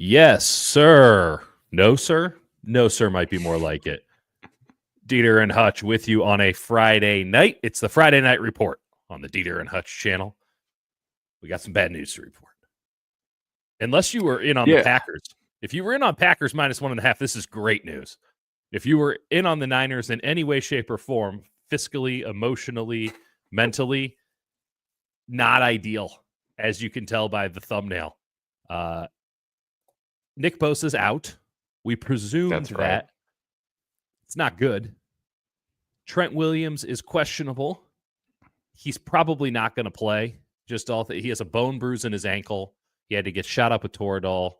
Yes, sir. No, sir. No, sir might be more like it. Dieter and Hutch with you on a Friday night. It's the Friday Night Report on the Dieter and Hutch channel. We got some bad news to report. Unless you were in on the Packers. If you were in on Packers minus 1.5, this is great news. If you were in on the Niners in any way, shape, or form, fiscally, emotionally, mentally, not ideal, as you can tell by the thumbnail. Nick Bosa's out. We presumed that. It's not good. Trent Williams is questionable. He's probably not going to play. He has a bone bruise in his ankle. He had to get shot up with Toradol.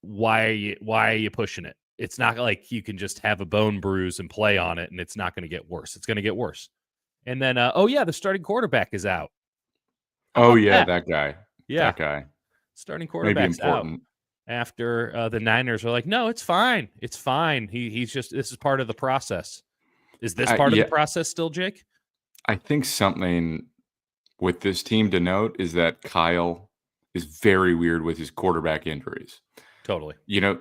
Why are you pushing it? It's not like you can just have a bone bruise and play on it, and it's not going to get worse. It's going to get worse. And then, the starting quarterback is out. That guy. Yeah, that guy. Starting quarterback's out. After the Niners are like, no, it's fine. It's fine. He's just, this is part of the process. Is this part of the process still, Jake? I think something with this team to note is that Kyle is very weird with his quarterback injuries. Totally.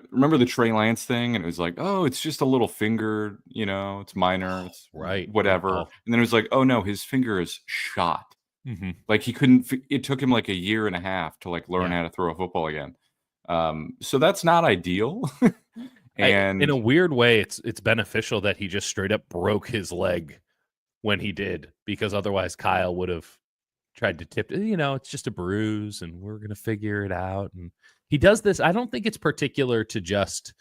Remember the Trey Lance thing? And it was like, oh, it's just a little finger, it's minor, it's right, whatever. Oh. And then it was like, oh no, his finger is shot. Mm-hmm. Like he couldn't, it took him like a year and a half to like learn how to throw a football again. So that's not ideal. And in a weird way, it's beneficial that he just straight up broke his leg when he did, because otherwise Kyle would have tried to tip it. It's just a bruise and we're going to figure it out. And he does this. I don't think it's particular to just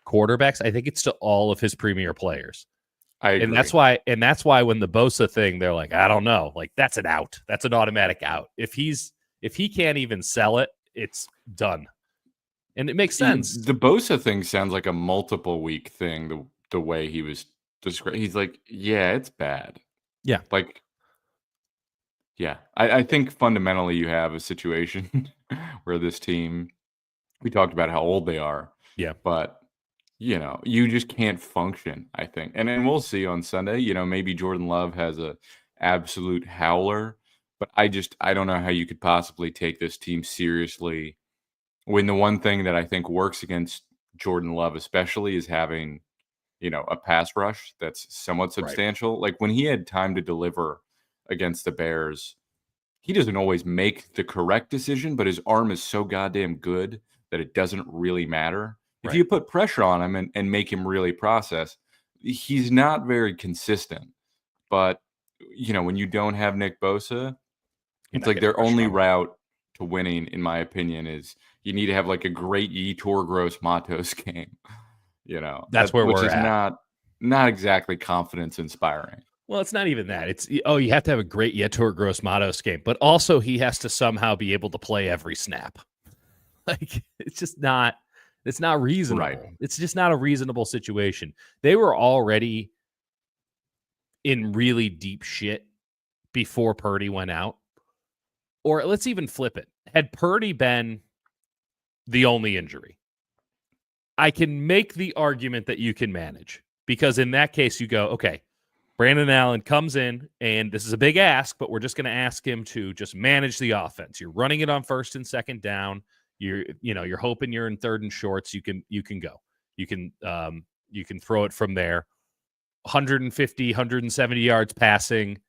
quarterbacks. I think it's to all of his premier players. I agree. And that's why when the Bosa thing, they're like, I don't know, like that's an out. That's an automatic out. If he can't even sell it, it's done. And it makes sense. The Bosa thing sounds like a multiple week thing. The way he was described, he's like, yeah, it's bad. Yeah. Like, yeah, I think fundamentally you have a situation where this team, we talked about how old they are. Yeah. But, you just can't function, I think. And then we'll see on Sunday, maybe Jordan Love has a absolute howler. But I don't know how you could possibly take this team seriously when the one thing that I think works against Jordan Love especially is having, a pass rush that's somewhat substantial. Right. Like when he had time to deliver against the Bears, he doesn't always make the correct decision, but his arm is so goddamn good that it doesn't really matter. Right. If you put pressure on him and make him really process, he's not very consistent. But, when you don't have Nick Bosa, it's like their only route to winning, in my opinion, is you need to have like a great Yetur Gross-Matos game. That's where we're at. Which is not exactly confidence inspiring. Well, it's not even that. It's, you have to have a great Yetur Gross-Matos game, but also he has to somehow be able to play every snap. Like, it's just not, it's not reasonable. Right. It's just not a reasonable situation. They were already in really deep shit before Purdy went out. Or let's even flip it. Had Purdy been the only injury, I can make the argument that you can manage, because in that case you go, okay, Brandon Allen comes in and this is a big ask, but we're just going to ask him to just manage the offense. You're running it on first and second down. You're hoping you're in third and shorts. You can go. You can throw it from there. 150, 170 yards passing,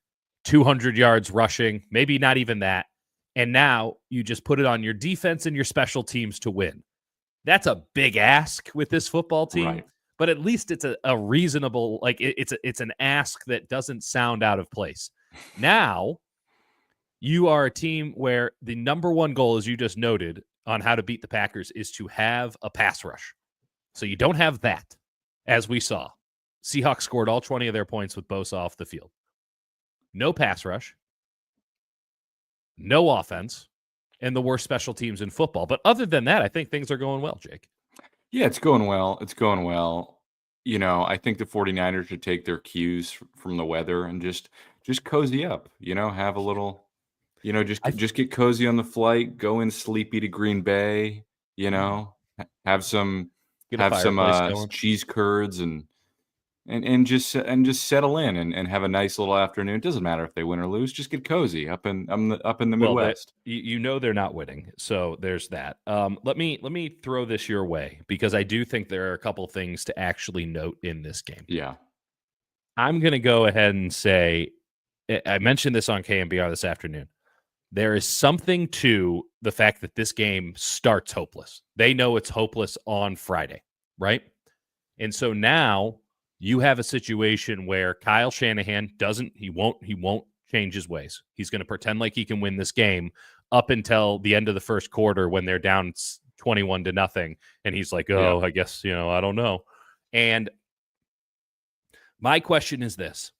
200 yards rushing, maybe not even that. And now you just put it on your defense and your special teams to win. That's a big ask with this football team, right. But at least it's a reasonable, like it's an ask that doesn't sound out of place. Now you are a team where the number one goal, as you just noted, on how to beat the Packers is to have a pass rush. So you don't have that, as we saw. Seahawks scored all 20 of their points with Bosa off the field. No pass rush. No offense, and the worst special teams in football. But other than that, I think things are going well, Jake. Yeah, it's going well. It's going well. I think the 49ers should take their cues from the weather and just cozy up, have a little, just get cozy on the flight, go in sleepy to Green Bay, have some cheese curds and and just settle in and have a nice little afternoon. It doesn't matter if they win or lose. Just get cozy up in the Well, Midwest. you know they're not winning, so there's that. Let me throw this your way because I do think there are a couple things to actually note in this game. Yeah. I'm going to go ahead and say I mentioned this on KMBR this afternoon. There is something to the fact that this game starts hopeless. They know it's hopeless on Friday, right? And so now you have a situation where Kyle Shanahan won't change his ways. He's going to pretend like he can win this game up until the end of the first quarter when they're down 21-0. And he's like, Yeah. oh, I guess, I don't know. And my question is this.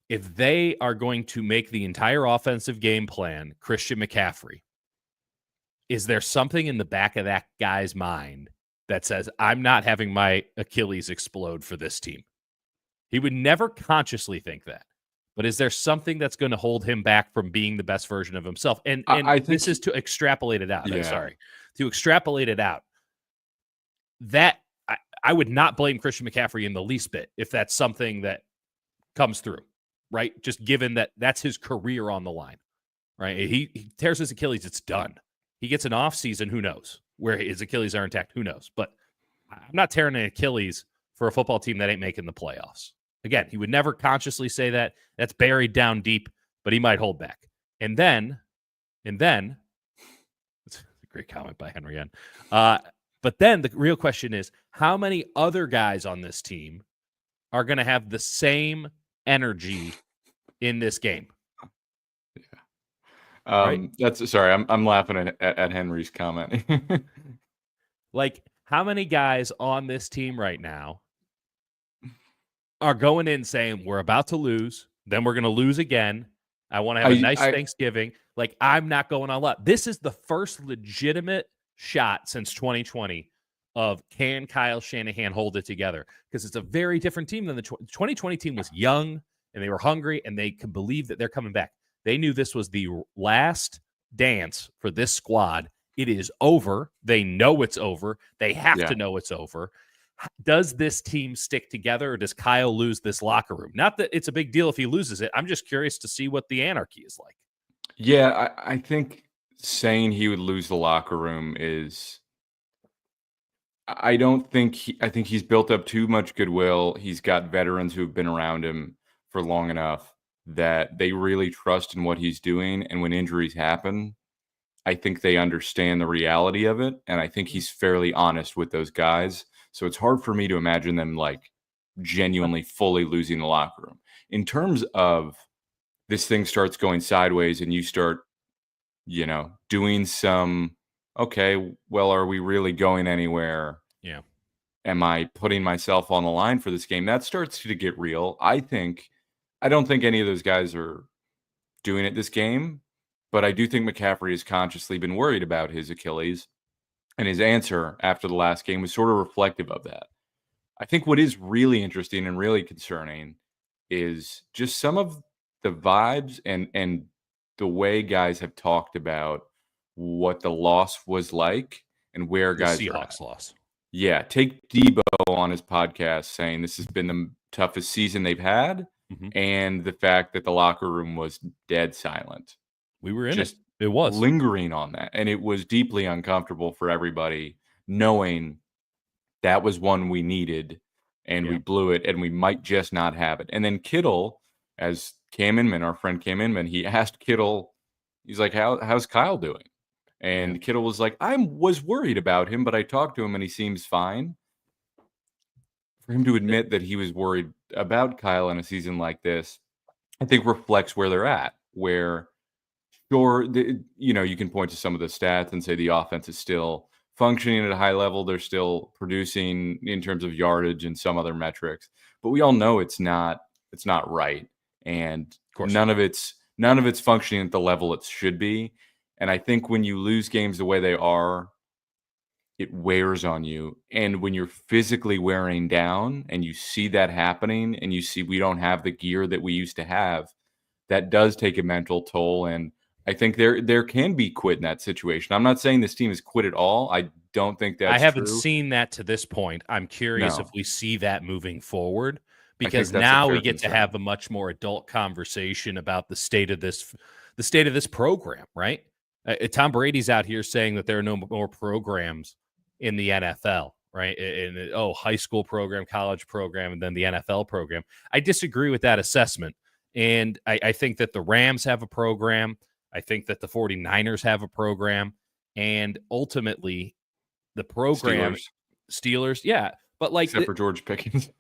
If they are going to make the entire offensive game plan Christian McCaffrey, is there something in the back of that guy's mind that says, I'm not having my Achilles explode for this team? He would never consciously think that. But is there something that's going to hold him back from being the best version of himself? And I think this is to extrapolate it out. Yeah. I'm sorry. To extrapolate it out. That I would not blame Christian McCaffrey in the least bit if that's something that comes through, right? Just given that that's his career on the line, right? He tears his Achilles, it's done. He gets an off season, who knows? Where his Achilles are intact, who knows? But I'm not tearing an Achilles for a football team that ain't making the playoffs. Again, he would never consciously say that. That's buried down deep, but he might hold back. And then, it's a great comment by Henry N. But then the real question is, how many other guys on this team are going to have the same energy in this game? Right? That's sorry. I'm laughing at Henry's comment. Like, how many guys on this team right now are going in saying, we're about to lose, then we're going to lose again. I want to have a nice Thanksgiving. Like, I'm not going all out. This is the first legitimate shot since 2020 of can Kyle Shanahan hold it together? Because it's a very different team than the 2020 team was young and they were hungry and they could believe that they're coming back. They knew this was the last dance for this squad. It is over. They know it's over. They have to know it's over. Does this team stick together or does Kyle lose this locker room? Not that it's a big deal if he loses it. I'm just curious to see what the anarchy is like. Yeah, I think saying he would lose the locker room is I think he's built up too much goodwill. He's got veterans who have been around him for long enough that they really trust in what he's doing. And when injuries happen, I think they understand the reality of it. And I think he's fairly honest with those guys. So it's hard for me to imagine them like genuinely fully losing the locker room. In terms of this thing starts going sideways and you start, doing some, okay, well, are we really going anywhere? Yeah. Am I putting myself on the line for this game? That starts to get real. I don't think any of those guys are doing it this game, but I do think McCaffrey has consciously been worried about his Achilles, and his answer after the last game was sort of reflective of that. I think what is really interesting and really concerning is just some of the vibes and the way guys have talked about what the loss was like and where The guys Seahawks loss. Yeah, take Debo on his podcast saying this has been the toughest season they've had, and the fact that the locker room was dead silent. We were in Just it. It was lingering on that, and it was deeply uncomfortable for everybody knowing that was one we needed, and we blew it, and we might just not have it. And then Kittle, as Cam Inman, our friend Cam Inman, he asked Kittle, he's like, how's Kyle doing? And Kittle was like, I was worried about him, but I talked to him and he seems fine. For him to admit that he was worried about Kyle in a season like this, I think reflects where they're at, where sure, you can point to some of the stats and say the offense is still functioning at a high level. They're still producing in terms of yardage and some other metrics, but we all know it's not right. And none of it's functioning at the level it should be. And I think when you lose games the way they are, it wears on you. And when you're physically wearing down and you see that happening and you see we don't have the gear that we used to have, that does take a mental toll. And I think there can be quit in that situation. I'm not saying this team has quit at all. I don't think that's I haven't true. seen that to this point. I'm curious if we see that moving forward because that's a now fair we get to concern. have a much more adult conversation about the state of this program, right? Tom Brady's out here saying that there are no more programs in the NFL, right? High school program, college program, and then the NFL program. I disagree with that assessment. And I think that the Rams have a program. I think that the 49ers have a program. And ultimately, the program, Steelers, yeah. But like, except for George Pickens.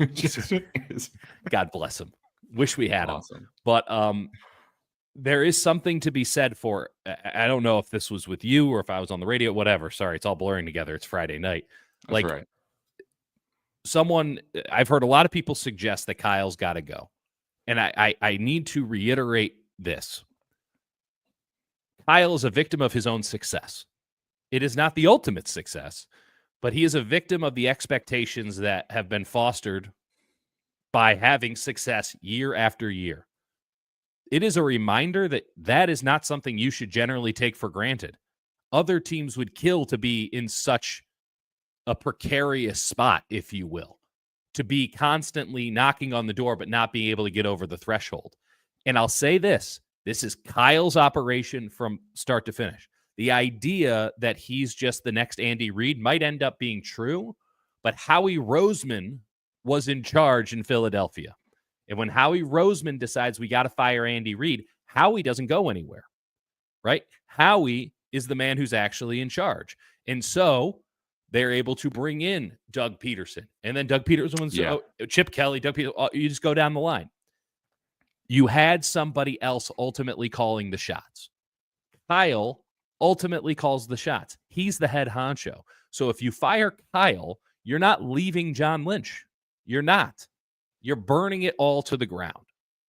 God bless him. Wish we had him. Awesome. But there is something to be said for, I don't know if this was with you or if I was on the radio, whatever. Sorry, it's all blurring together. It's Friday night. That's right. I've heard a lot of people suggest that Kyle's got to go. And I need to reiterate this. Kyle is a victim of his own success. It is not the ultimate success, but he is a victim of the expectations that have been fostered by having success year after year. It is a reminder that that is not something you should generally take for granted. Other teams would kill to be in such a precarious spot, if you will, to be constantly knocking on the door but not being able to get over the threshold. And I'll say this is Kyle's operation from start to finish. The idea that he's just the next Andy Reid might end up being true, but Howie Roseman was in charge in Philadelphia. And when Howie Roseman decides we got to fire Andy Reid, Howie doesn't go anywhere, right? Howie is the man who's actually in charge. And so they're able to bring in Doug Peterson. And then Doug Peterson, Chip Kelly, Doug Peterson, you just go down the line. You had somebody else ultimately calling the shots. Kyle ultimately calls the shots. He's the head honcho. So if you fire Kyle, you're not leaving John Lynch. You're not. You're burning it all to the ground.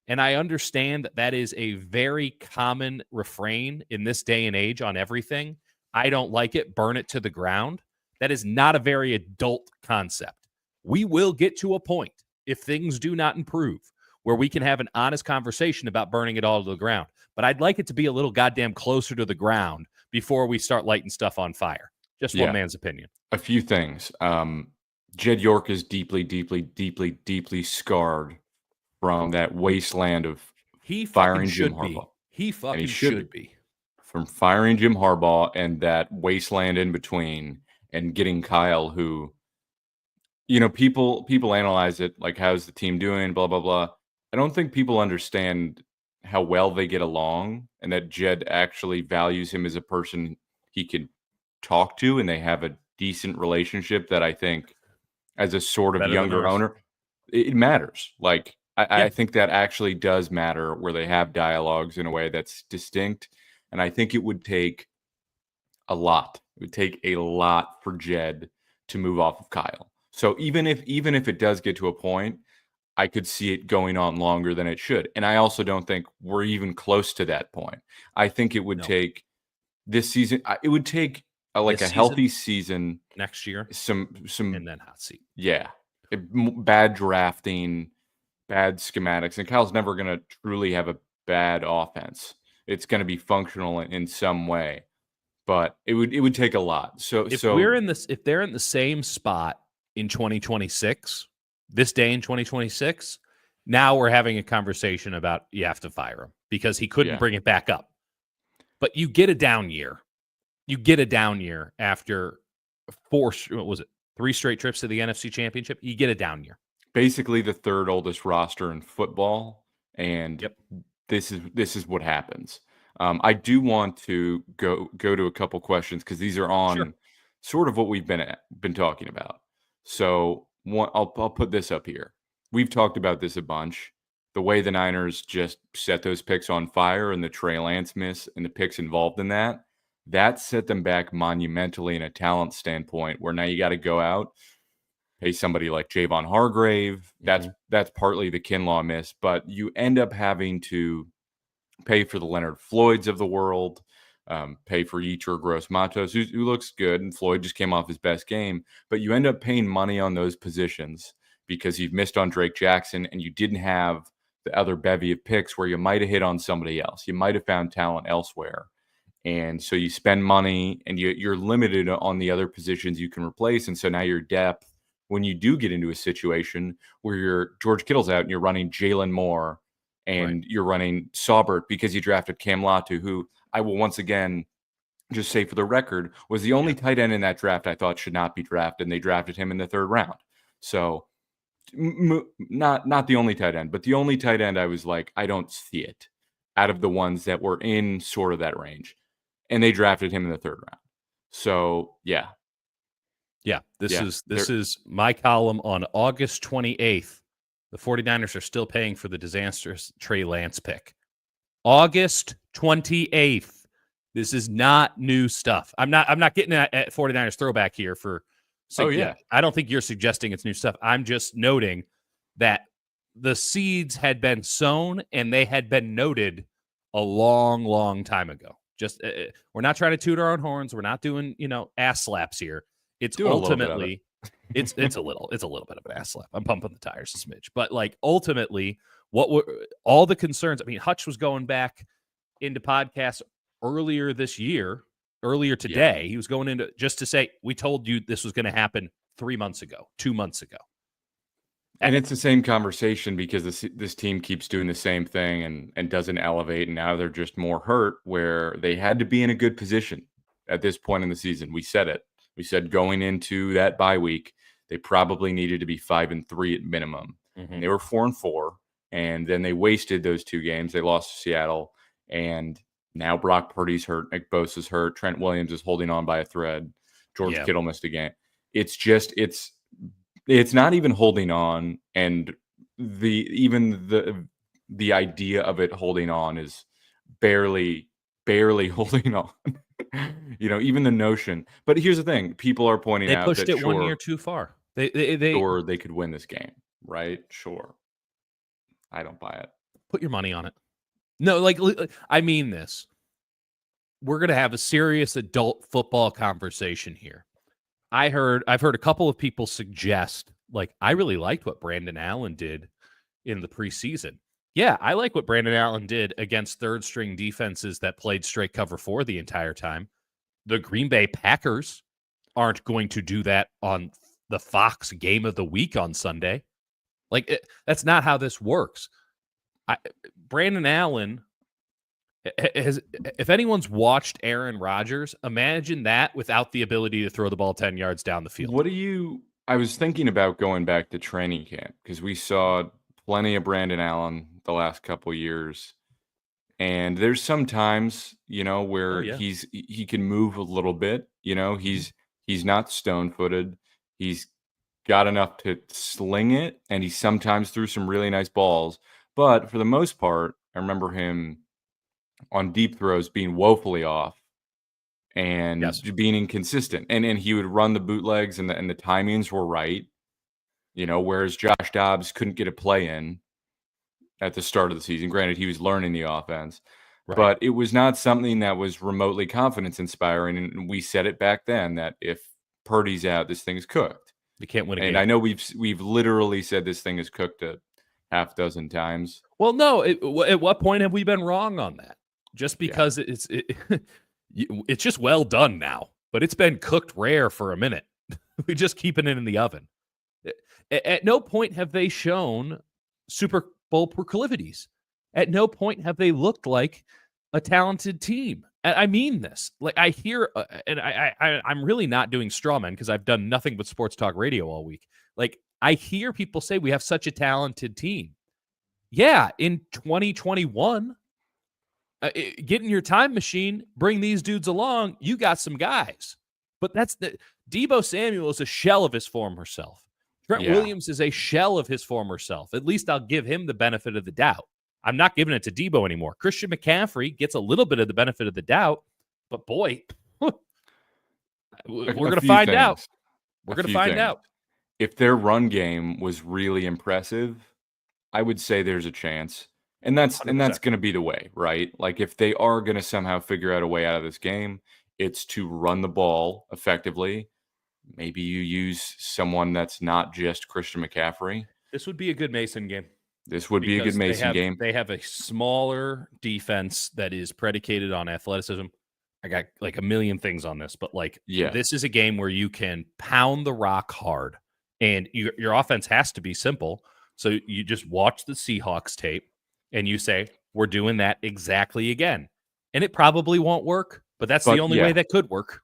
And I understand that that is a very common refrain in this day and age on everything. I don't like it. Burn it to the ground. That is not a very adult concept. We will get to a point, if things do not improve, where we can have an honest conversation about burning it all to the ground. But I'd like it to be a little goddamn closer to the ground before we start lighting stuff on fire. Just one man's opinion. A few things. Jed York is deeply, deeply, deeply, deeply scarred from that wasteland of firing Jim Harbaugh. He fucking should be. From firing Jim Harbaugh and that wasteland in between and getting Kyle, who, people analyze it like, how's the team doing, blah, blah, blah. I don't think people understand how well they get along and that Jed actually values him as a person he can talk to, and they have a decent relationship that I think, as a sort of younger owner, it matters. Like, I think that actually does matter, where they have dialogues in a way that's distinct. And I think it would take a lot. It would take a lot for Jed to move off of Kyle. So even if it does get to a point, I could see it going on longer than it should. And I also don't think we're even close to that point. I think it would take this season. It would take a healthy season next year, some and then hot seat. Yeah, bad drafting, bad schematics, and Kyle's never going to truly have a bad offense. It's going to be functional in some way, but it would take a lot. So if they're in the same spot in 2026, this day in 2026, now we're having a conversation about you have to fire him because he couldn't bring it back up. But you get a down year. You get a down year after 3 straight trips to the NFC Championship. You get a down year. Basically the third oldest roster in football, and this is what happens. I do want to go to a couple questions because these are on sort of what we've been talking about. So I'll put this up here. We've talked about this a bunch. The way the Niners just set those picks on fire and the Trey Lance miss and the picks involved in that set them back monumentally in a talent standpoint, where now you got to go out, pay somebody like Javon Hargrave. That's partly the Kinlaw miss, but you end up having to pay for the Leonard Floyds of the world, pay for Yetur Gross-Matos, who looks good, and Floyd just came off his best game, but you end up paying money on those positions because you've missed on Drake Jackson and you didn't have the other bevy of picks where you might have hit on somebody else. You might have found talent elsewhere. And so you spend money and you're limited on the other positions you can replace. And so now your depth when you do get into a situation where you're George Kittle's out and you're running Jalen Moore and you're running Saubert because you drafted Cam Latu, who I will once again just say for the record was the only tight end in that draft I thought should not be drafted, and they drafted him in the 3rd round. So not the only tight end, but the only tight end I was like, I don't see it out of the ones that were in sort of that range. And they drafted him in the 3rd round. So, yeah. Yeah, this is my column on August 28th. The 49ers are still paying for the disastrous Trey Lance pick. August 28th. This is not new stuff. I'm not getting at 49ers throwback here for I don't think you're suggesting it's new stuff. I'm just noting that the seeds had been sown and they had been noted a long, long time ago. Just we're not trying to toot our own horns. We're not doing, ass slaps here. It's doing ultimately it's a little bit of an ass slap. I'm pumping the tires a smidge. But like ultimately what were all the concerns? I mean, Hutch was going back into podcasts earlier today. He was going into just to say, we told you this was going to happen 3 months ago, 2 months ago. And it's the same conversation because this team keeps doing the same thing and doesn't elevate. And now they're just more hurt where they had to be in a good position at this point in the season. We said it. We said going into that bye week, they probably needed to be 5-3 at minimum. Mm-hmm. And they were 4-4. And then they wasted those 2 games. They lost to Seattle. And now Brock Purdy's hurt. Nick Bosa's hurt. Trent Williams is holding on by a thread. George Kittle missed a game. It's just it's not even holding on, and the idea of it holding on is barely holding on. Even the notion. But here's the thing: people are pointing out pushed that it 1 year too far. They could win this game, right? Sure, I don't buy it. Put your money on it. No, I mean this. We're gonna have a serious adult football conversation here. I've heard a couple of people suggest, I really liked what Brandon Allen did in the preseason. Yeah, I like what Brandon Allen did against 3rd-string defenses that played straight cover 4 the entire time. The Green Bay Packers aren't going to do that on the Fox game of the week on Sunday. That's not how this works. Brandon Allen has, if anyone's watched Aaron Rodgers, imagine that without the ability to throw the ball 10 yards down the field. I was thinking about going back to training camp because we saw plenty of Brandon Allen the last couple years. And there's some times, where he can move a little bit, he's not stone-footed. He's got enough to sling it, and he sometimes threw some really nice balls. But for the most part, I remember him on deep throws being woefully off and being inconsistent. And he would run the bootlegs and the timings were right, whereas Josh Dobbs couldn't get a play in at the start of the season. Granted, he was learning the offense, but it was not something that was remotely confidence inspiring. And we said it back then that if Purdy's out, this thing is cooked. You can't win a game. And I know we've literally said this thing is cooked a half dozen times. Well, no. At what point have we been wrong on that? Just because it's just well done now, but it's been cooked rare for a minute. We just keeping it in the oven. At no point have they shown Super Bowl proclivities. At no point have they looked like a talented team. I mean this. I hear, and I'm really not doing straw man because I've done nothing but sports talk radio all week. I hear people say we have such a talented team. Yeah, in 2021, get in your time machine, bring these dudes along. You got some guys, but Deebo Samuel is a shell of his former self. Trent Williams is a shell of his former self. At least I'll give him the benefit of the doubt. I'm not giving it to Deebo anymore. Christian McCaffrey gets a little bit of the benefit of the doubt, but boy, we're going to find out. We're going to find out. If their run game was really impressive, I would say there's a chance. And that's 100%. And that's going to be the way, right? If they are going to somehow figure out a way out of this game, it's to run the ball effectively. Maybe you use someone that's not just Christian McCaffrey. This would be a good Mason game. This would be a good Mason game. They have a smaller defense that is predicated on athleticism. I got a million things on this, but this is a game where you can pound the rock hard And your offense has to be simple. So you just watch the Seahawks tape and you say, we're doing that exactly again. And it probably won't work, but that's the But only way yeah, that could work.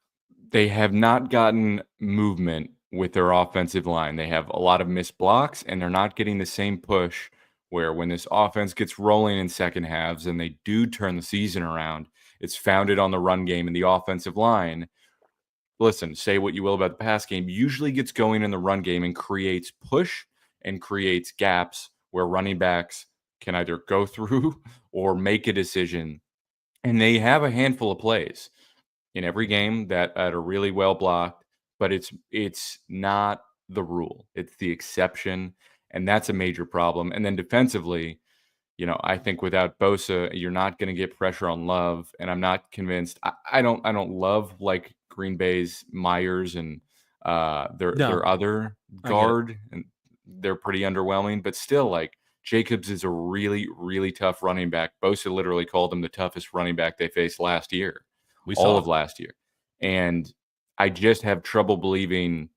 they have not gotten movement with their offensive line. They have a lot of missed blocks, and they're not getting the same push where when this offense gets rolling in second halves and they do turn the season around, it's founded on the run game and the offensive line. Listen, say what you will about the pass game, usually gets going in the run game and creates push and creates gaps where running backs can either go through or make a decision. And they have a handful of plays in every game that are really well blocked, but it's not the rule. It's the exception, and that's a major problem. And then defensively, I think without Bosa, you're not going to get pressure on Love, and I'm not convinced. I don't love like Green Bay's Myers and No, their other I get it. guard, and they're pretty underwhelming. But still, like Jacobs is a really really tough running back. Bosa literally called him the toughest running back they faced last year, We all saw of it. last year, and I just have trouble believing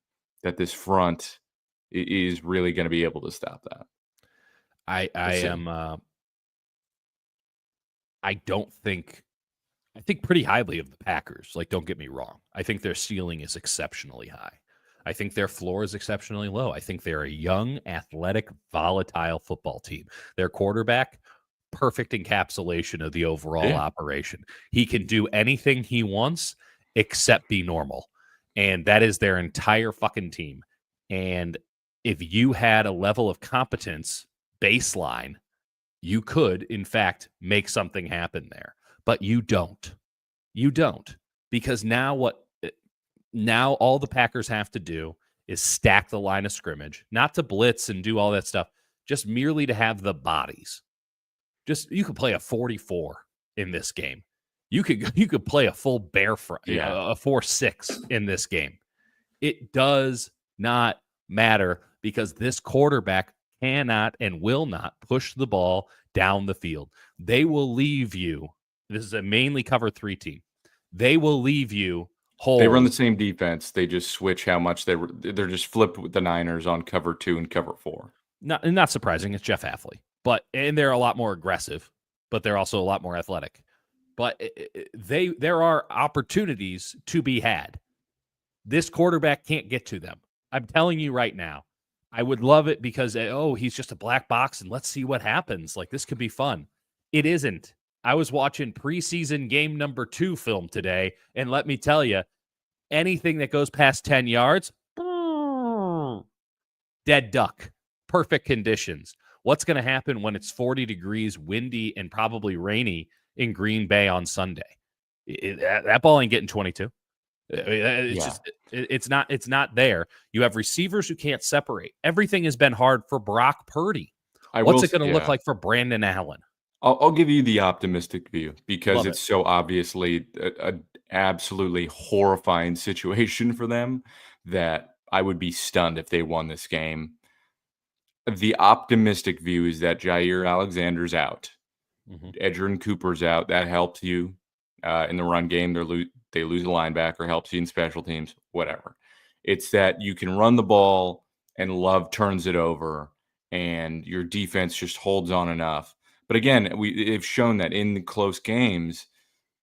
that this front is really going to be able to stop that. I We'll see. am I don't think I think pretty highly of the Packers. Like, don't get me wrong. I think their ceiling is exceptionally high. I think their floor is exceptionally low. I think they're a young, athletic, volatile football team. Their quarterback, perfect encapsulation of the overall Yeah. operation. He can do anything he wants except be normal. And that is their entire fucking team. And if you had a level of competence baseline, you could, in fact, make something happen there. But you don't. You don't. Because now all the Packers have to do is stack the line of scrimmage, not to blitz and do all that stuff, just merely to have the bodies. Just you could play a 44 in this game. You could play a full bear front, Yeah. a 4-6 in this game. It does not matter because this quarterback cannot and will not push the ball down the field. They will leave you. This is a mainly cover 3 team. They will leave you They run the holes. same defense. They just switch how much they're just flipped with the Niners on cover 2 and cover 4. Not surprising. It's Jeff Hafley, and they're a lot more aggressive, but they're also a lot more athletic. But there are opportunities to be had. This quarterback can't get to them. I'm telling you right now. I would love it because he's just a black box and let's see what happens. Like this could be fun. It isn't. I was watching preseason game number 2 film today, and let me tell you, anything that goes past 10 yards, dead duck. Perfect conditions. What's going to happen when it's 40 degrees, windy, and probably rainy in Green Bay on Sunday? That ball ain't getting 22. It's Yeah. just it's not there. You have receivers who can't separate. Everything has been hard for Brock Purdy. I will What's it going to look yeah. like for Brandon Allen? I'll give you the optimistic view because Love it. it's so obviously a absolutely horrifying situation for them that I would be stunned if they won this game. The optimistic view is that Jair Alexander's out. Mhm. Edgerrin Cooper's out. That helps you in the run game. They lose a linebacker, helps you in special teams, whatever. It's that you can run the ball and Love turns it over and your defense just holds on enough. But again, they've shown that in the close games,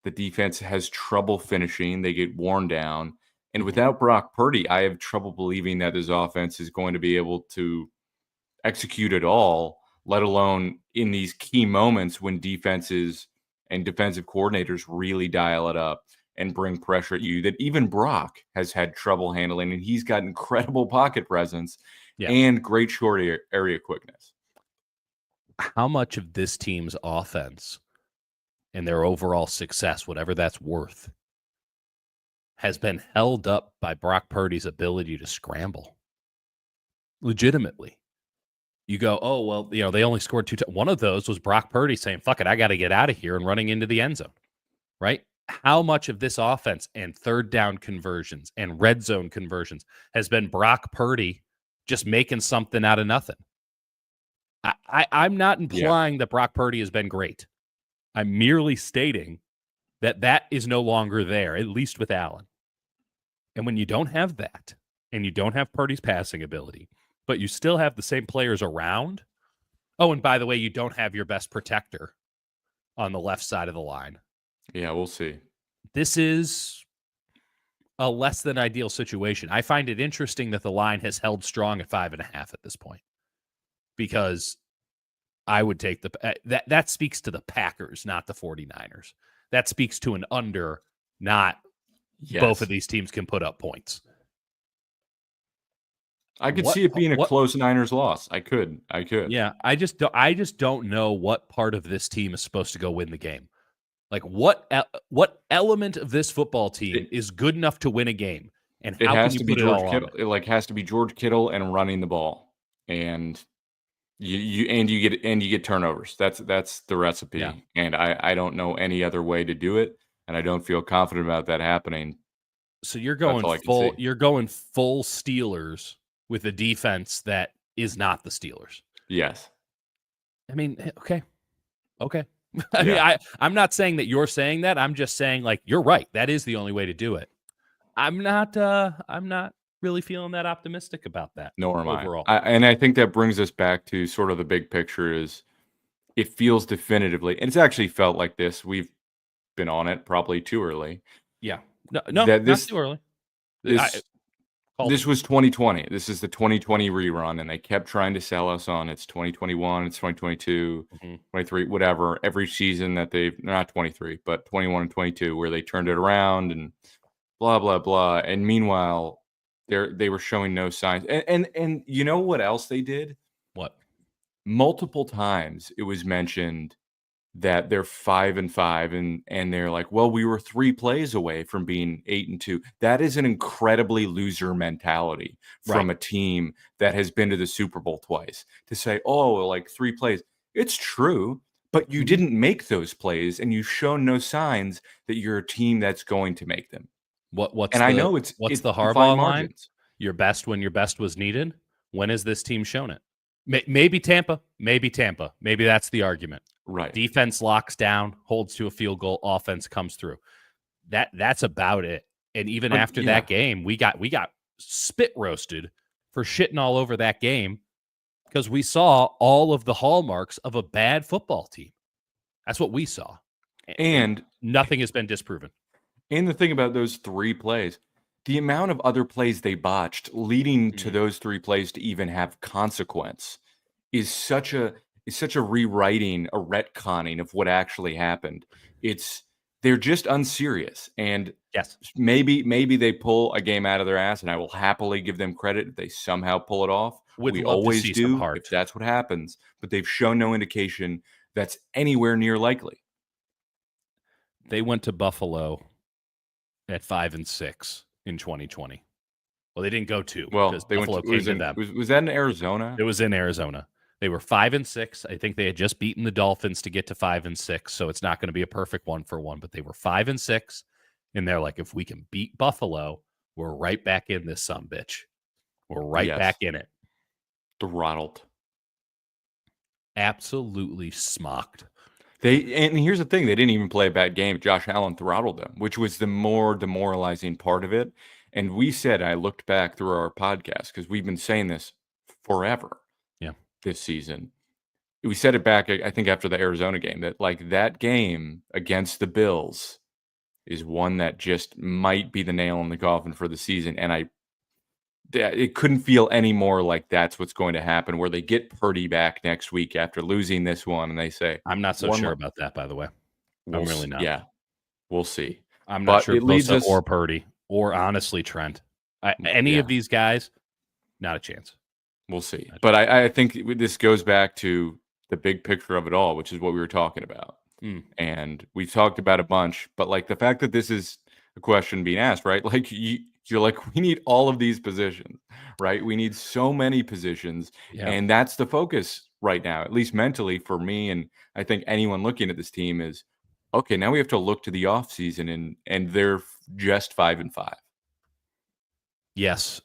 the defense has trouble finishing. They get worn down. And Mhm. without Brock Purdy, I have trouble believing that his offense is going to be able to execute at all, let alone in these key moments when defenses and defensive coordinators really dial it up and bring pressure at you that even Brock has had trouble handling. And he's got incredible pocket presence Yeah. and great short area quickness. How much of this team's offense and their overall success, whatever that's worth, has been held up by Brock Purdy's ability to scramble legitimately? You go, oh, well, they only scored 2 One of those was Brock Purdy saying, fuck it, I got to get out of here and running into the end zone, right? How much of this offense and third down conversions and red zone conversions has been Brock Purdy just making something out of nothing? I'm not Yeah. implying that Brock Purdy has been great. I'm merely stating that is no longer there, at least with Allen. And when you don't have that, and you don't have Purdy's passing ability, but you still have the same players around. Oh, and by the way, you don't have your best protector on the left side of the line. Yeah, we'll see. This is a less than ideal situation. I find it interesting that the line has held strong at 5.5 at this point, because I would take that speaks to the Packers, not the 49ers. That speaks to an under, not both of these teams can put up points. I could see it being a close Niners loss. I could. Yeah, I just don't know what part of this team is supposed to go win the game. Like what element of this football team is good enough to win a game, and how can you put it all on it? It has to be George Kittle and running the ball, and you get turnovers. That's the recipe. Yeah. And I don't know any other way to do it, and I don't feel confident about that happening. So you're going full Steelers with a defense that is not the Steelers. Yes. I mean, okay. I mean, I'm not saying that you're saying that. I'm just saying, like, you're right. That is the only way to do it. I'm not really feeling that optimistic about that. Nor am overall. And I think that brings us back to sort of the big picture. Is it feels definitively, and it's actually felt like this. We've been on it probably too early. Yeah. No, not too early. This was 2020. This is the 2020 rerun, and they kept trying to sell us on it's 2021, it's 2022, 23, whatever. Every season that they've, not 23, but 21 and 22, where they turned it around and blah, blah, blah. And meanwhile, they were showing no signs. And you know what else they did? What? Multiple times it was mentioned that they're 5-5, and they're like, well, we were 3 plays away from being 8-2. That is an incredibly loser mentality from a team that has been to the Super Bowl twice, to say, oh, like 3 plays. It's true, but you didn't make those plays, and you've shown no signs that you're a team that's going to make them. What's the Harbaugh line? Your best when your best was needed. When has this team shown it? Maybe Tampa. Maybe that's the argument. Right. Defense locks down, holds to a field goal, offense comes through. That's about it. And even after that game, we got spit roasted for shitting all over that game, because we saw all of the hallmarks of a bad football team. That's what we saw. And nothing has been disproven. And the thing about those 3 plays, the amount of other plays they botched leading to those 3 plays to even have consequence is such a rewriting, a retconning of what actually happened. They're just unserious. And yes, maybe they pull a game out of their ass, and I will happily give them credit if they somehow pull it off. We always do if that's what happens, but they've shown no indication that's anywhere near likely. They went to Buffalo at 5-6 in 2020. Well, they didn't go to. Well, they Buffalo came to them. Was that in Arizona? It was in Arizona. They were 5-6. I think they had just beaten the Dolphins to get to 5-6, so it's not going to be a perfect 1-for-1. But they were 5-6, and they're like, if we can beat Buffalo, we're right back in this sumbitch. We're right back in it. Throttled. Absolutely smocked. And here's the thing: they didn't even play a bad game. Josh Allen throttled them, which was the more demoralizing part of it. And we said, I looked back through our podcast, because we've been saying this forever. This season, we said it back, I think, after the Arizona game, that like that game against the Bills is one that just might be the nail in the coffin for the season. And it couldn't feel any more like that's what's going to happen, where they get Purdy back next week after losing this one, and they say, I'm not so sure about that, by the way. I'm really not. Yeah, we'll see. I'm not sure Bosa or Purdy, or honestly Trent. Any of these guys, not a chance. We'll see. But I think this goes back to the big picture of it all, which is what we were talking about. And we've talked about a bunch, but like the fact that this is a question being asked, right? Like you're like, we need all of these positions, right? We need so many positions. And that's the focus right now, at least mentally for me. And I think anyone looking at this team is, okay, now we have to look to the offseason, and they're just 5-5. Yes,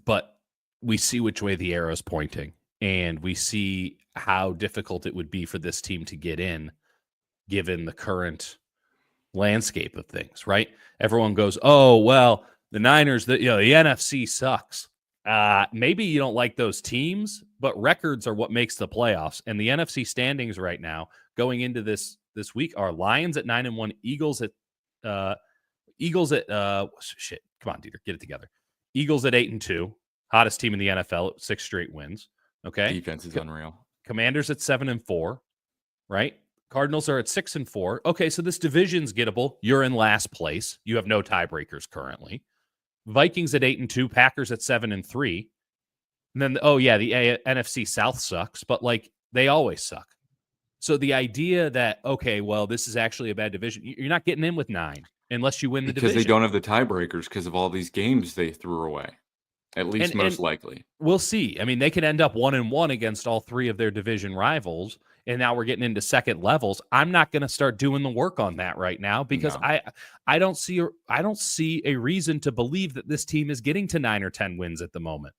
but we see which way the arrow is pointing, and we see how difficult it would be for this team to get in, given the current landscape of things, right? Everyone goes, oh, well, The Niners, the NFC sucks. Maybe you don't like those teams, but records are what makes the playoffs. And the NFC standings right now going into this week are Lions at 9-1, Eagles at shit. Come on, Dieter, get it together. Eagles at 8-2, hottest team in the NFL, 6 straight wins. Okay, Defense is unreal. Commanders at 7-4, right? Cardinals are at 6-4. Okay, so this division's gettable. You're in last place. You have no tiebreakers currently. Vikings at 8-2, Packers at 7-3. And then, the NFC South sucks, but like they always suck. So the idea that, okay, well, this is actually a bad division, you're not getting in with 9 unless you win the division. Because they don't have the tiebreakers because of all these games they threw away. At least most likely. We'll see. I mean, they could end up 1-1 against all 3 of their division rivals, and now we're getting into second levels. I'm not going to start doing the work on that right now because I don't see a reason to believe that this team is getting to 9 or 10 wins at the moment.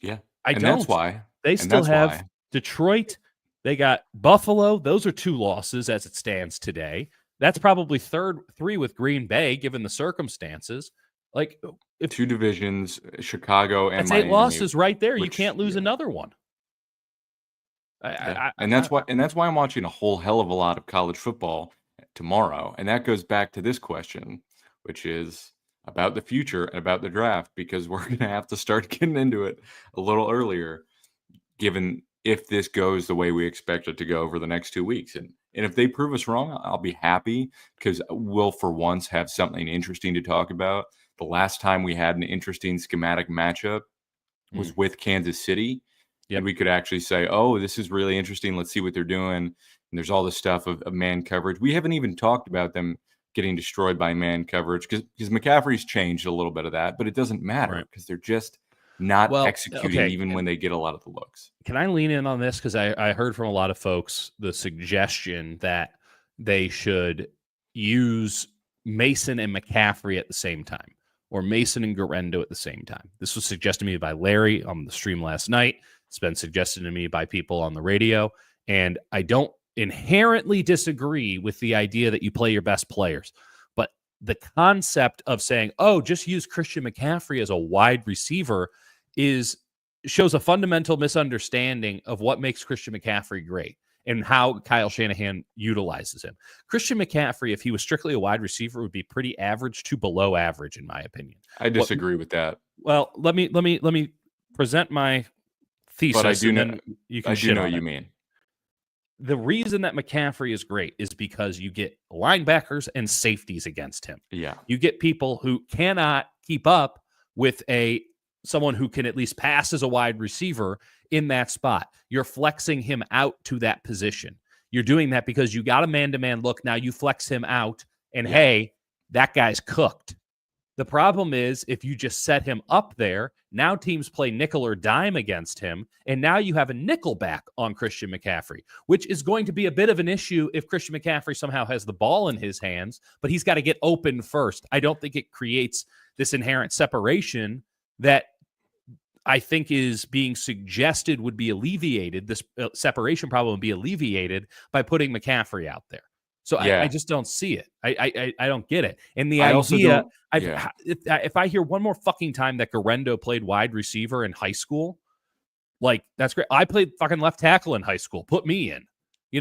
Yeah. I don't. That's why. They still have Detroit. They got Buffalo. Those are 2 losses as it stands today. That's probably 3 with Green Bay, given the circumstances. Like, if 2 divisions, Chicago and that's Miami, 8 losses right there. You can't lose another one. And that's why I'm watching a whole hell of a lot of college football tomorrow. And that goes back to this question, which is about the future and about the draft, because we're going to have to start getting into it a little earlier, given if this goes the way we expect it to go over the next 2 weeks. And if they prove us wrong, I'll be happy because we'll for once have something interesting to talk about. The last time we had an interesting schematic matchup was with Kansas City. Yep. And we could actually say, oh, this is really interesting. Let's see what they're doing. And there's all this stuff of man coverage. We haven't even talked about them getting destroyed by man coverage because McCaffrey's changed a little bit of that, but it doesn't matter because they're just not executing even when they get a lot of the looks. Can I lean in on this? Because I heard from a lot of folks the suggestion that they should use Mason and McCaffrey at the same time, or Mason and Garendo at the same time. This was suggested to me by Larry on the stream last night. It's been suggested to me by people on the radio, and I don't inherently disagree with the idea that you play your best players. But the concept of saying, oh, just use Christian McCaffrey as a wide receiver shows a fundamental misunderstanding of what makes Christian McCaffrey great and how Kyle Shanahan utilizes him. Christian McCaffrey, if he was strictly a wide receiver, would be pretty average to below average, in my opinion. I disagree with that. Well, let me present my thesis. But I do know you can I do know what you mean. The reason that McCaffrey is great is because you get linebackers and safeties against him. Yeah. You get people who cannot keep up with someone who can at least pass as a wide receiver in that spot. You're flexing him out to that position. You're doing that because you got a man-to-man look. Now you flex him out, and hey, that guy's cooked. The problem is if you just set him up there, now teams play nickel or dime against him, and now you have a nickel back on Christian McCaffrey, which is going to be a bit of an issue if Christian McCaffrey somehow has the ball in his hands, but he's got to get open first. I don't think it creates this inherent separation that I think is being suggested would be alleviated. This separation problem would be alleviated by putting McCaffrey out there. So I just don't see it. I don't get it. And the idea, if I hear one more fucking time that Garendo played wide receiver in high school, like, that's great. I played fucking left tackle in high school. Put me in.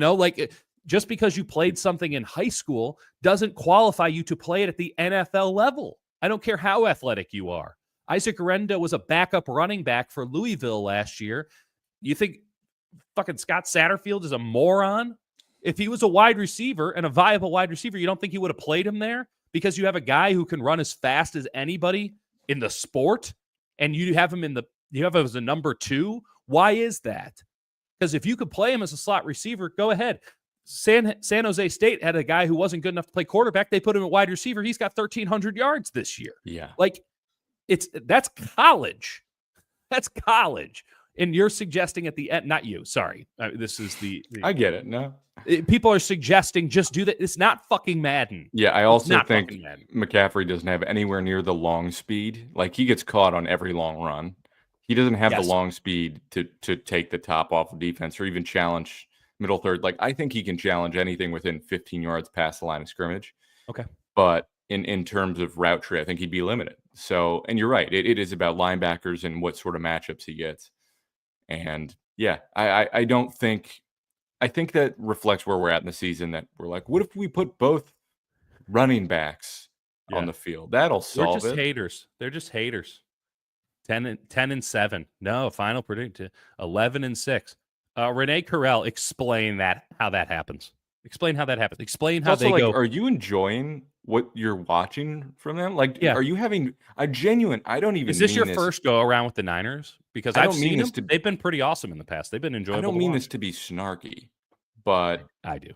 Like, just because you played something in high school doesn't qualify you to play it at the NFL level. I don't care how athletic you are. Isaac Garendo was a backup running back for Louisville last year. You think fucking Scott Satterfield is a moron? If he was a wide receiver and a viable wide receiver, you don't think he would have played him there? Because you have a guy who can run as fast as anybody in the sport, and you have him as a number 2. Why is that? Because if you could play him as a slot receiver, go ahead. San Jose State had a guy who wasn't good enough to play quarterback. They put him at wide receiver. He's got 1,300 yards this year. Yeah. Like, that's college. That's college. And you're suggesting at the end, not you, sorry. This is the I get it. No. People are suggesting just do that. It's not fucking Madden. Yeah, I also think McCaffrey doesn't have anywhere near the long speed. Like, he gets caught on every long run. He doesn't have the long speed to take the top off of defense or even challenge middle third. Like, I think he can challenge anything within 15 yards past the line of scrimmage. Okay. But in terms of route tree. I think he'd be limited. So, and you're right. It is about linebackers and what sort of matchups he gets. And yeah, I don't think I think that reflects where we're at in the season. That we're like, what if we put both running backs on Yeah. the field? That'll We're solve just it. haters. They're just haters. 10-7. No, final prediction 11-6. Renee Carell, explain how that happens. Explain how that happens. Explain It's how also they like, go. are you enjoying what you're watching from them? Like, Yeah. are you having a genuine? I don't Is even this your mean this. first go around with the Niners? Because I I've don't mean seen this them. to. They've been pretty awesome in the past. They've been I enjoyable don't to mean watch. this to be snarky, but I do.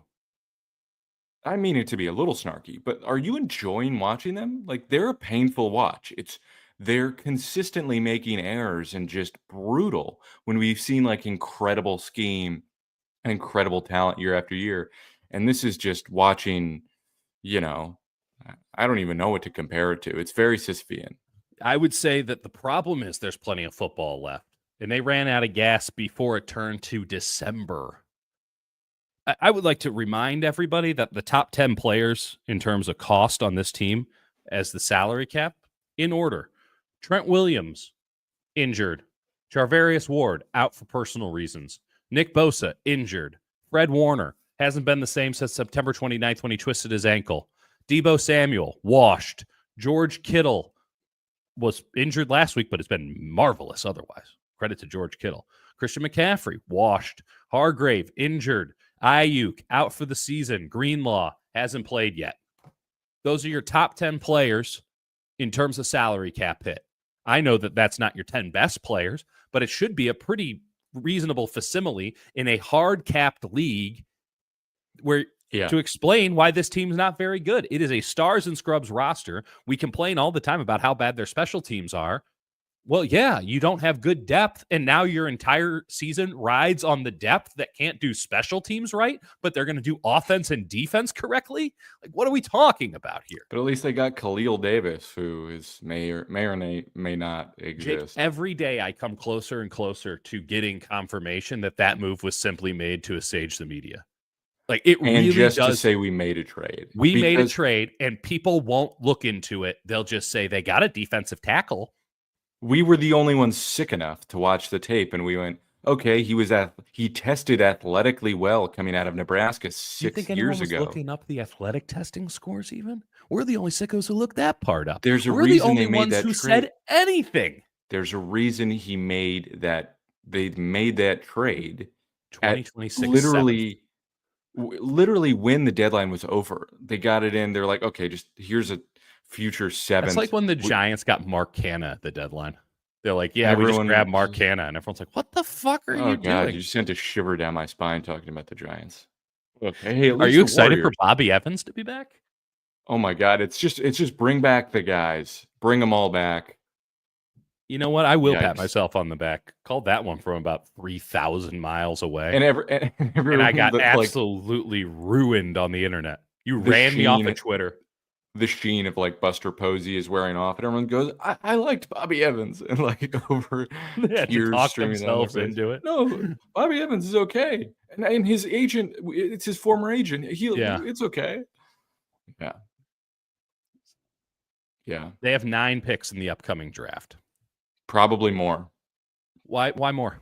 I mean it to be a little snarky. But are you enjoying watching them? Like, they're a painful watch. They're consistently making errors and just brutal when we've seen like incredible scheme and incredible talent year after year. And this is just watching, you know, I don't even know what to compare it to. It's very Sisyphean. I would say that the problem is there's plenty of football left, and they ran out of gas before it turned to December. I would like to remind everybody that the top 10 players in terms of cost on this team as the salary cap, in order: Trent Williams, injured; Charvarius Ward, out for personal reasons; Nick Bosa, injured; Fred Warner, hasn't been the same since September 29th when he twisted his ankle; Debo Samuel, washed; George Kittle was injured last week, but it's been marvelous otherwise. Credit to George Kittle. Christian McCaffrey, washed; Hargrave, injured; Ayuk, out for the season; Greenlaw, hasn't played yet. Those are your top 10 players in terms of salary cap hit. I know that that's not your 10 best players, but it should be a pretty reasonable facsimile in a hard capped league where to explain why this team's not very good. It is a stars and scrubs roster. We complain all the time about how bad their special teams are. Well, yeah, you don't have good depth, and now your entire season rides on the depth that can't do special teams right, but they're going to do offense and defense correctly? Like, what are we talking about here? But at least they got Khalil Davis, who is may or may not Jake, exist. every day I come closer and closer to getting confirmation that move was simply made to assuage the media. Like, it And really just does. to say we made a trade. We made a trade, and people won't look into it. They'll just say they got a defensive tackle. We were the only ones sick enough to watch the tape, and we went, okay, he tested athletically well coming out of Nebraska 6 Do you think years anyone was ago. looking up the athletic testing scores even? We're the only sickos who looked that part up. There's a We're reason the they only made ones that who trade. said anything. There's a reason he made that. They made that trade 2026 literally when the deadline was over. They got it in. They're like, okay, just here's a future seventh. It's like when the Giants got Mark Canna at the deadline. They're like, yeah, we just grabbed Mark Canna. And everyone's like, what the fuck are you God, doing? you just sent a shiver down my spine talking about the Giants. Okay, hey, are you excited for Bobby Evans to be back? Oh my God, it's just bring back the guys. Bring them all back. You know what? I will pat myself on the back. Called that one from about 3,000 miles away. And I got absolutely ruined on the internet. You ran me off of Twitter. The sheen of like Buster Posey is wearing off, and everyone goes, I liked Bobby Evans, and like over tears streaming themselves into it. No, Bobby Evans is okay, and his agent, it's his former agent. It's okay. Yeah. They have 9 picks in the upcoming draft. Probably more. Why more?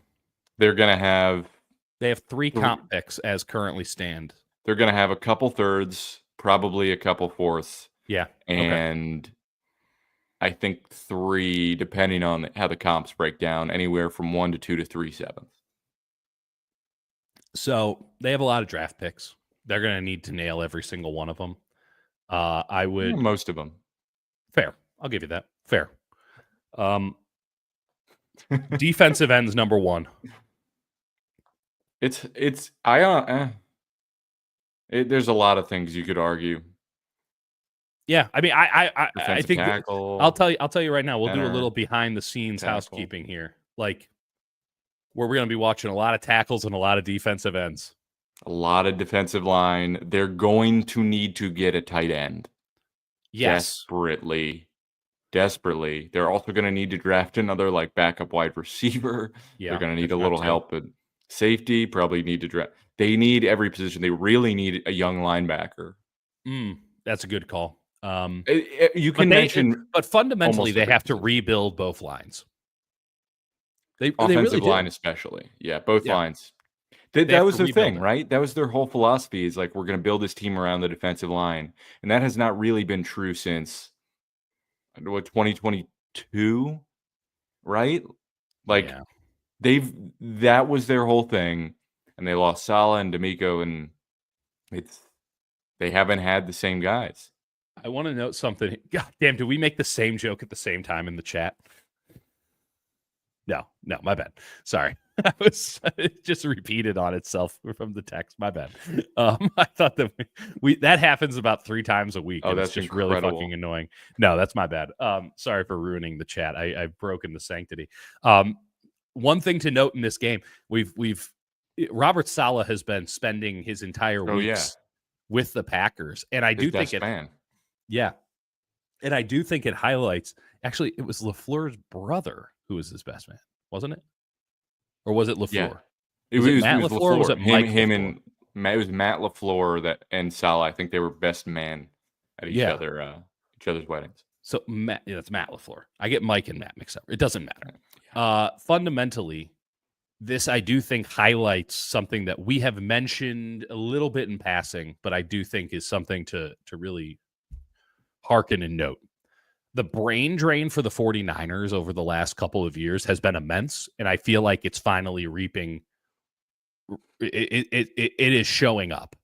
They have 3 comp picks as currently stand. They're going to have a couple thirds, probably a couple fourths. Yeah. And I think 3, depending on how the comps break down, anywhere from 1 to 2 to 3 sevenths. So they have a lot of draft picks. They're going to need to nail every single one of them. I would. Most of them. Fair. I'll give you that. Fair. Defensive ends number 1. There's a lot of things you could argue. Yeah, I mean, I think tackle, I'll tell you right now. We'll do a little behind the scenes housekeeping here. Like, where we're going to be watching a lot of tackles and a lot of defensive ends. A lot of defensive line. They're going to need to get a tight end. Yes. Desperately. They're also going to need to draft another like backup wide receiver. Yeah, they're going to need a little help at safety. Probably need to draft. They need every position. They really need a young linebacker. That's a good call. You can mention but fundamentally, almost they every have to position. rebuild both lines. They really Offensive line do. especially. Yeah, both Yeah, lines. they That have to was their rebuild thing, it. right? That was their whole philosophy is like, we're gonna build this team around the defensive line, and that has not really been true since, what, 2022, right? Like, Yeah. that was their whole thing, and they lost Saleh and D'Amico, and it's they haven't had the same guys. I want to note something. God damn, did we make the same joke at the same time in the chat? No, my bad. Sorry. It just repeated on itself from the text. My bad. I thought that that happens about 3 times a week, Oh, and it's that's just really fucking incredible. annoying. No, that's my bad. Sorry for ruining the chat. I've broken the sanctity. One thing to note in this game, Robert Saleh has been spending his entire Oh, yeah. weeks with the Packers, and I His do think best man. yeah, and I do think it highlights. Actually, it was LaFleur's brother who was his best man, wasn't it? Or was it Yeah. LaFleur? It Was it was it Matt was LaFleur or was LaFleur. it Him Mike him LaFleur? and Matt it was Matt LaFleur that and Saleh, I think they were best man at Yeah. each other's weddings. So Matt, yeah, that's Matt LaFleur. I get Mike and Matt mixed up. It doesn't matter. Yeah. Fundamentally, this I do think highlights something that we have mentioned a little bit in passing, but I do think is something to really hearken and note. The brain drain for the 49ers over the last couple of years has been immense, and I feel like it's finally reaping. It is showing up.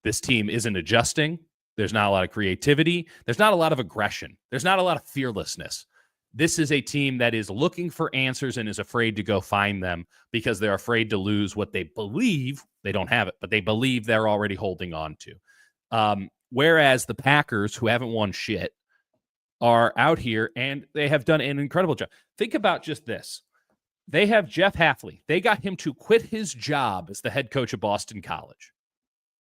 This team isn't adjusting. There's not a lot of creativity. There's not a lot of aggression. There's not a lot of fearlessness. This is a team that is looking for answers and is afraid to go find them because they're afraid to lose what they believe. They don't have it, but they believe they're already holding on to. Whereas the Packers, who haven't won shit, are out here and they have done an incredible job. Think about just this. They have Jeff Hafley. They got him to quit his job as the head coach of Boston College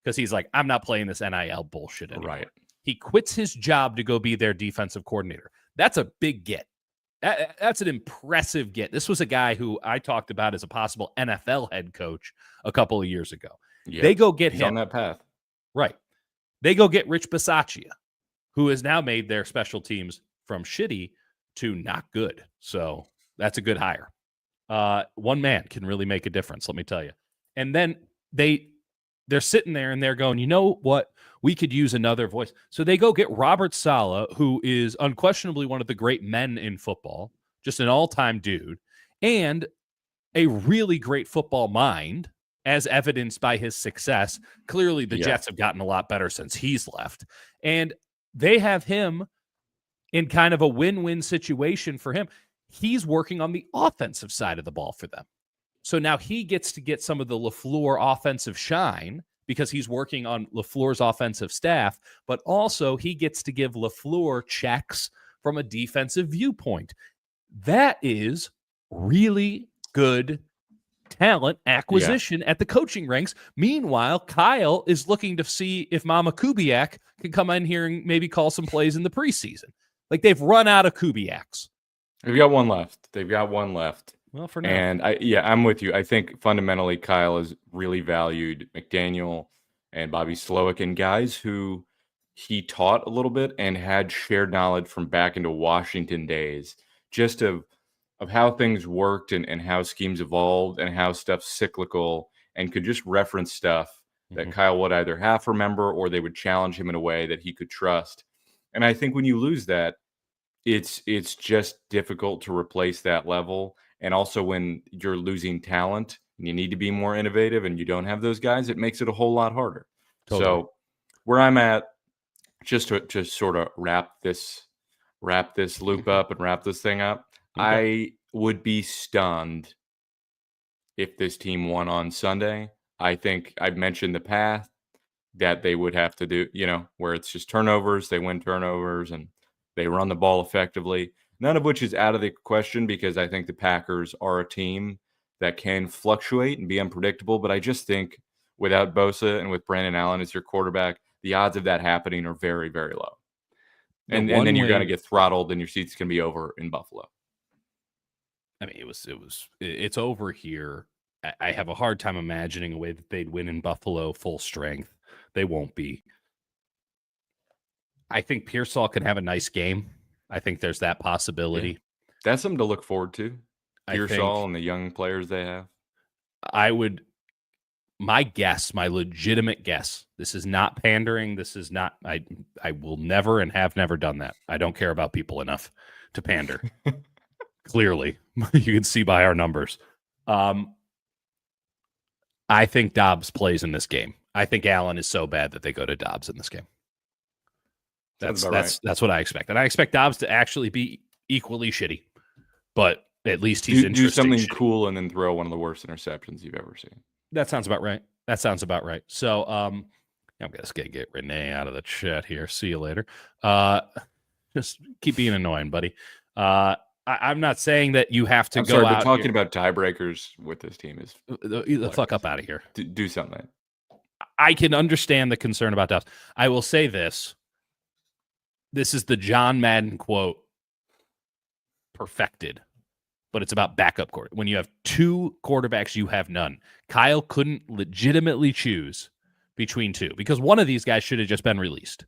because he's like, I'm not playing this NIL bullshit anymore. Right. He quits his job to go be their defensive coordinator. That's a big get. That's an impressive get. This was a guy who I talked about as a possible NFL head coach a couple of years ago. Yeah. They go get He's him. on that path. Right. They go get Rich Bisaccia, who has now made their special teams from shitty to not good. So that's a good hire. One man can really make a difference, let me tell you. And then they're sitting there and they're going, you know what? We could use another voice. So they go get Robert Saleh, who is unquestionably one of the great men in football, just an all-time dude, and a really great football mind, as evidenced by his success. Clearly, the Jets have gotten a lot better since he's left. And they have him in kind of a win-win situation for him. He's working on the offensive side of the ball for them. So now he gets to get some of the LaFleur offensive shine because he's working on LaFleur's offensive staff, but also he gets to give LaFleur checks from a defensive viewpoint. That is really good talent acquisition at the coaching ranks. Meanwhile, Kyle is looking to see if Mama Kubiak can come in here and maybe call some plays in the preseason. Like, they've run out of Kubiaks. They've got one left. Well, for now. And I'm with you. I think fundamentally Kyle has really valued McDaniel and Bobby Slowick and guys who he taught a little bit and had shared knowledge from back into Washington days, just of how things worked and how schemes evolved and how stuff's cyclical, and could just reference stuff that Kyle would either half remember or they would challenge him in a way that he could trust. And I think when you lose that, it's just difficult to replace that level. And also when you're losing talent and you need to be more innovative and you don't have those guys, it makes it a whole lot harder. Totally. So where I'm at, just to sort of wrap this loop up and wrap this thing up, I would be stunned if this team won on Sunday. I think I've mentioned the path that they would have to do, where it's just turnovers, they win turnovers, and they run the ball effectively. None of which is out of the question because I think the Packers are a team that can fluctuate and be unpredictable. But I just think without Bosa and with Brandon Allen as your quarterback, the odds of that happening are very, very low. And then you're going to get throttled and your seat's going to be over in Buffalo. I mean, it's over here. I have a hard time imagining a way that they'd win in Buffalo full strength. They won't be. I think Pearsall can have a nice game. I think there's that possibility. Yeah. That's something to look forward to. I Pearsall think and the young players they have. I would, my legitimate guess, this is not pandering. This is not, I will never and have never done that. I don't care about people enough to pander. Clearly, you can see by our numbers. I think Dobbs plays in this game. I think Allen is so bad that they go to Dobbs in this game. That's what I expect. And I expect Dobbs to actually be equally shitty. But at least he's do something shitty. Cool and then throw one of the worst interceptions you've ever seen. That sounds about right. So I'm just gonna get Renee out of the chat here. See you later. Just keep being annoying, buddy. I'm not saying that you have to go out. Talking about tiebreakers with this team is the fuck up out of here. Do something. I can understand the concern about Dobbs. I will say this. This is the John Madden quote perfected, but it's about backup quarter. When you have two quarterbacks, you have none. Kyle couldn't legitimately choose between two because one of these guys should have just been released.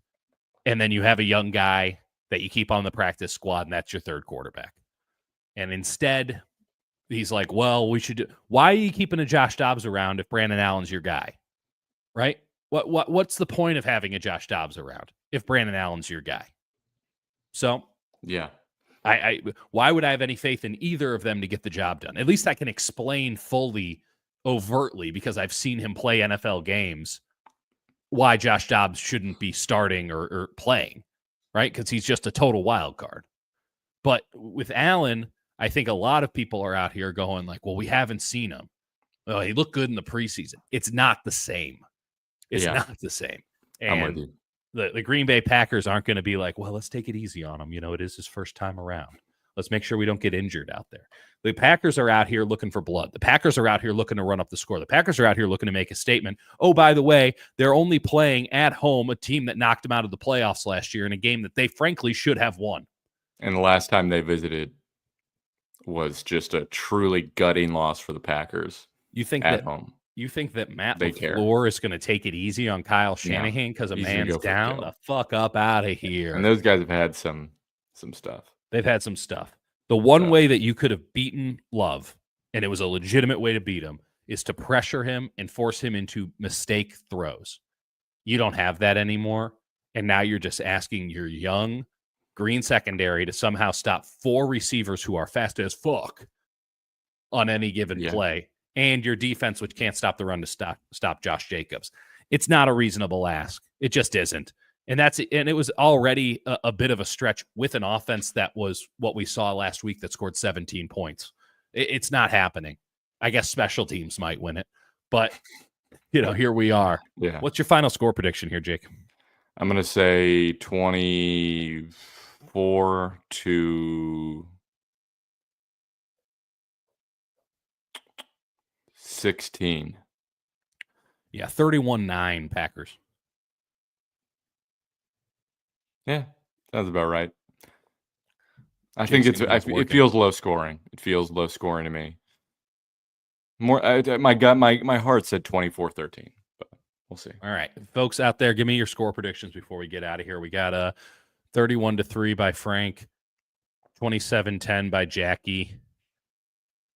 And then you have a young guy that you keep on the practice squad, and that's your third quarterback. And instead, he's like, well, we should do. Why are you keeping a Josh Dobbs around if Brandon Allen's your guy? Right? What's the point of having a Josh Dobbs around if Brandon Allen's your guy? So, yeah. Why would I have any faith in either of them to get the job done? At least I can explain fully, overtly, because I've seen him play NFL games, why Josh Dobbs shouldn't be starting or playing, right? Because he's just a total wild card. But with Allen, I think a lot of people are out here going like, well, we haven't seen him. Oh, he looked good in the preseason. It's not the same. It's not the same. And I'm with you. The Green Bay Packers aren't going to be like, well, let's take it easy on him. It is his first time around. Let's make sure we don't get injured out there. The Packers are out here looking for blood. The Packers are out here looking to run up the score. The Packers are out here looking to make a statement. Oh, by the way, they're only playing at home a team that knocked them out of the playoffs last year in a game that they frankly should have won. And the last time they visited was just a truly gutting loss for the Packers. You think at home? You think that Matt LaFleur is going to take it easy on Kyle Shanahan because a man's down? The fuck up out of here. And those guys have had some stuff. They've had some stuff. The one way that you could have beaten Love, and it was a legitimate way to beat him, is to pressure him and force him into mistake throws. You don't have that anymore. And now you're just asking your young green secondary to somehow stop four receivers who are fast as fuck on any given play. And your defense, which can't stop the run to stop Josh Jacobs. It's not a reasonable ask. It just isn't. And it was already a bit of a stretch with an offense that was what we saw last week that scored 17 points. It's not happening. I guess special teams might win it. But, here we are. Yeah. What's your final score prediction here, Jake? I'm going to say 24-16. Yeah, 31-9 Packers. Yeah, sounds about right. I think it feels low scoring. It feels low scoring to me. More, my heart said 24-13, but we'll see. All right, folks out there, give me your score predictions before we get out of here. We got 31-3 by Frank, 27-10 by Jackie.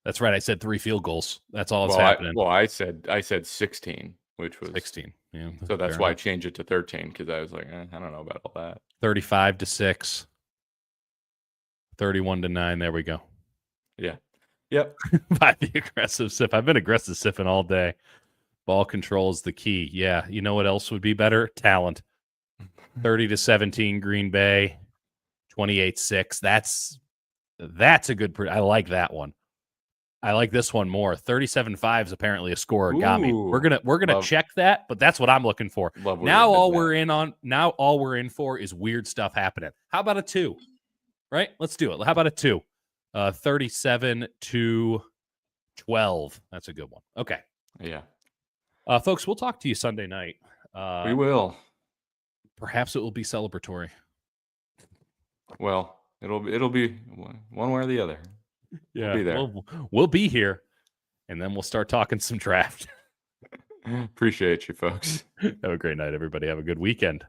That's right. I said 3 field goals. That's all that's happening. I said 16, which was 16. Yeah. So that's why I changed it to 13 because I was like, I don't know about all that. 35-6, 31-9. There we go. Yeah. Yep. By the aggressive sip. I've been aggressive sipping all day. Ball control is the key. Yeah. You know what else would be better? Talent. 30-17 Green Bay. 28-6. That's a good. I like that one. I like this one more. 37-5 is apparently a score got me. We're gonna check that, but that's what I'm looking for. Now all we're in for is weird stuff happening. How about a 2? Right? Let's do it. How about a 2? 37-12. That's a good one. Okay. Yeah. Folks, we'll talk to you Sunday night. We will. Perhaps it will be celebratory. Well, it'll be one way or the other. Yeah, we'll be there. We'll be here, and then we'll start talking some draft. Appreciate you, folks. Have a great night, everybody. Have a good weekend.